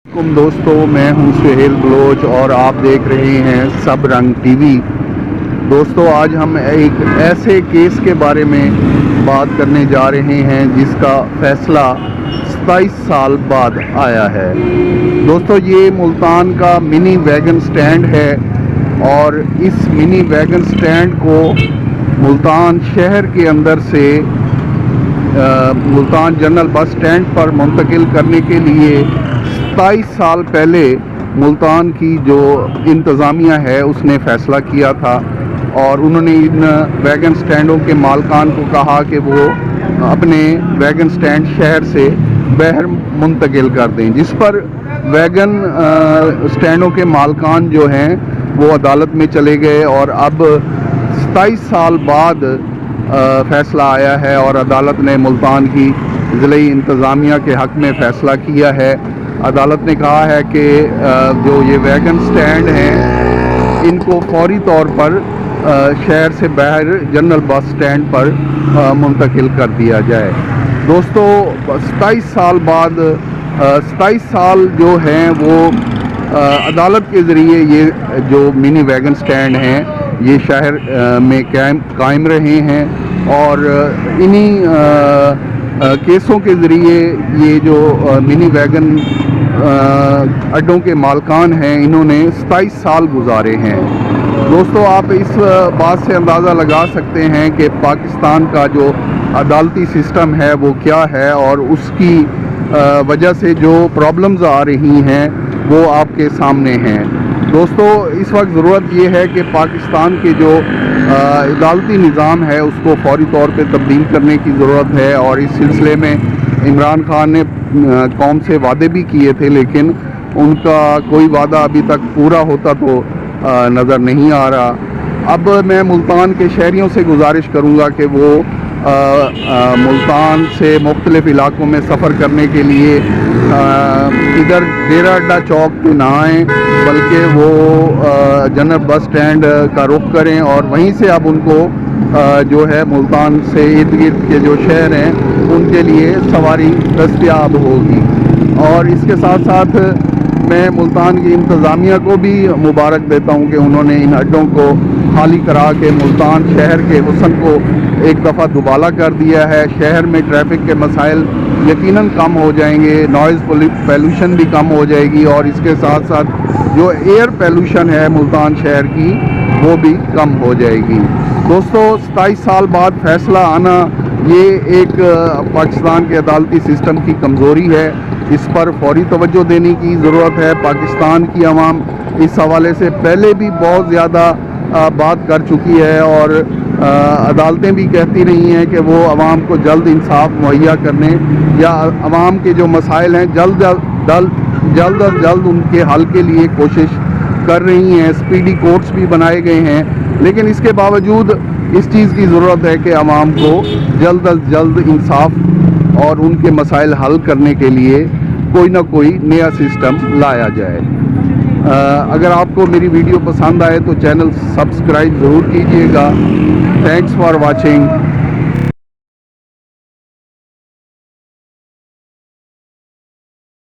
दोस्तों, मैं हूं सुहेल बलोच और आप देख रहे हैं सब रंग टीवी। दोस्तों, आज हम एक ऐसे केस के बारे में बात करने जा रहे हैं जिसका फैसला 27 साल बाद आया है। दोस्तों, ये मुल्तान का मिनी वैगन स्टैंड है और इस मिनी वैगन स्टैंड को मुल्तान शहर के अंदर से मुल्तान जनरल बस स्टैंड पर मुंतकिल करने के लिए 27 साल पहले मुल्तान की जो इंतज़ामिया है उसने फ़ैसला किया था और उन्होंने इन वैगन स्टैंडों के मालकान को कहा कि वो अपने वैगन स्टैंड शहर से बाहर मुंतकिल कर दें, जिस पर वैगन स्टैंडों के मालकान जो हैं वो अदालत में चले गए और अब 27 साल बाद फ़ैसला आया है और अदालत ने मुल्तान की ज़िली इंतज़ामिया के हक़ में फ़ैसला किया है। अदालत ने कहा है कि जो ये वैगन स्टैंड हैं इनको फौरी तौर पर शहर से बाहर जनरल बस स्टैंड पर मुंतकिल कर दिया जाए। दोस्तों, 27 साल बाद 27 साल जो हैं वो अदालत के ज़रिए ये जो मिनी वैगन स्टैंड हैं ये शहर में कायम रहे हैं और इन्हीं केसों के ज़रिए ये जो मिनी वैगन अड्डों के मालकान हैं इन्होंने 27 साल गुजारे हैं। दोस्तों, आप इस बात से अंदाज़ा लगा सकते हैं कि पाकिस्तान का जो अदालती सिस्टम है वो क्या है और उसकी वजह से जो प्रॉब्लम्स आ रही हैं वो आपके सामने हैं। दोस्तों, इस वक्त ज़रूरत ये है कि पाकिस्तान के जो अदालती निज़ाम है उसको फौरी तौर पे तब्दील करने की ज़रूरत है और इस सिलसिले में इमरान खान ने कौम से वादे भी किए थे, लेकिन उनका कोई वादा अभी तक पूरा होता तो नज़र नहीं आ रहा। अब मैं मुल्तान के शहरियों से गुजारिश करूँगा कि वो मुल्तान से मुख्तलिफ़ इलाक़ों में सफ़र करने के लिए इधर डेरा अड्डा चौक पे ना आएँ बल्कि वो जनरल बस स्टैंड का रुख करें और वहीं से अब उनको जो है मुल्तान से इर्द गिर्द के जो शहर हैं उनके लिए सवारी दस्तयाब होगी। और इसके साथ साथ मैं मुल्तान की इंतज़ामिया को भी मुबारक देता हूँ कि उन्होंने इन अड्डों को खाली करा के मुल्तान शहर के हुस्न को एक दफ़ा दुबाला कर दिया है। शहर में ट्रैफिक के मसाइल यकीनन कम हो जाएंगे, नॉइज़ पोल्यूशन भी कम हो जाएगी और इसके साथ साथ जो एयर पोल्यूशन है मुल्तान शहर की वो भी कम हो जाएगी। दोस्तों, 27 साल बाद फ़ैसला आना ये एक पाकिस्तान के अदालती सिस्टम की कमज़ोरी है, इस पर फौरी तवज्जो देने की ज़रूरत है। पाकिस्तान की आवाम इस हवाले से पहले भी बहुत ज़्यादा बात कर चुकी है और अदालतें भी कहती रही हैं कि वो आवाम को जल्द इंसाफ मुहैया करने या आवाम के जो मसाइल हैं जल्द अज जल्द उनके हल के लिए कोशिश कर रही हैं। स्पीडी कोर्ट्स भी बनाए गए हैं, लेकिन इसके बावजूद इस चीज़ की ज़रूरत है कि आवाम को जल्द अज जल्द इंसाफ और उनके मसाइल हल करने के लिए कोई ना कोई नया सिस्टम लाया जाए। अगर आपको मेरी वीडियो पसंद आए तो चैनल सब्सक्राइब ज़रूर कीजिएगा। Thanks for watching.